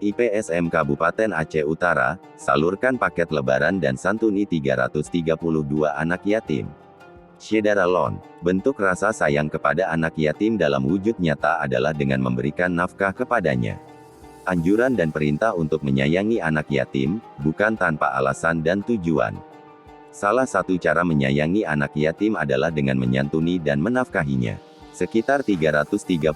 IPSM Kabupaten Aceh Utara, salurkan paket lebaran dan santuni 332 anak yatim. Syedara Lon, bentuk rasa sayang kepada anak yatim dalam wujud nyata adalah dengan memberikan nafkah kepadanya. Anjuran dan perintah untuk menyayangi anak yatim, bukan tanpa alasan dan tujuan. Salah satu cara menyayangi anak yatim adalah dengan menyantuni dan menafkahinya. Sekitar 332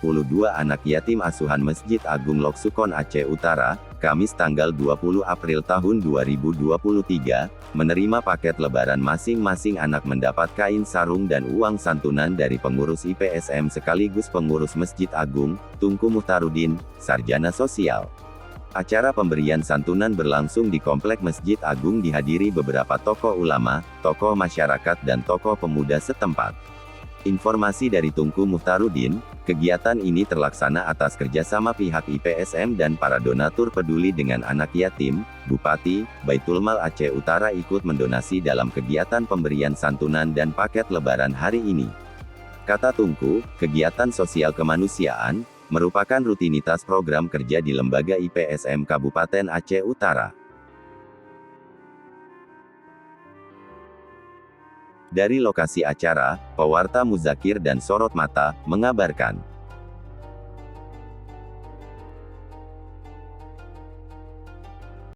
anak yatim asuhan Masjid Agung Lok Sukon Aceh Utara, Kamis tanggal 20 April tahun 2023, menerima paket lebaran masing-masing anak mendapat kain sarung dan uang santunan dari pengurus IPSM sekaligus pengurus Masjid Agung, Tunku Muhtarudin, Sarjana Sosial. Acara pemberian santunan berlangsung di Komplek Masjid Agung dihadiri beberapa tokoh ulama, tokoh masyarakat dan tokoh pemuda setempat. Informasi dari Tunku Muhtarudin, kegiatan ini terlaksana atas kerjasama pihak IPSM dan para donatur peduli dengan anak yatim. Bupati, Baitulmal Aceh Utara ikut mendonasi dalam kegiatan pemberian santunan dan paket lebaran hari ini. Kata Tunku, kegiatan sosial kemanusiaan, merupakan rutinitas program kerja di lembaga IPSM Kabupaten Aceh Utara. Dari lokasi acara, Pewarta Muzakir dan Sorot Mata, mengabarkan.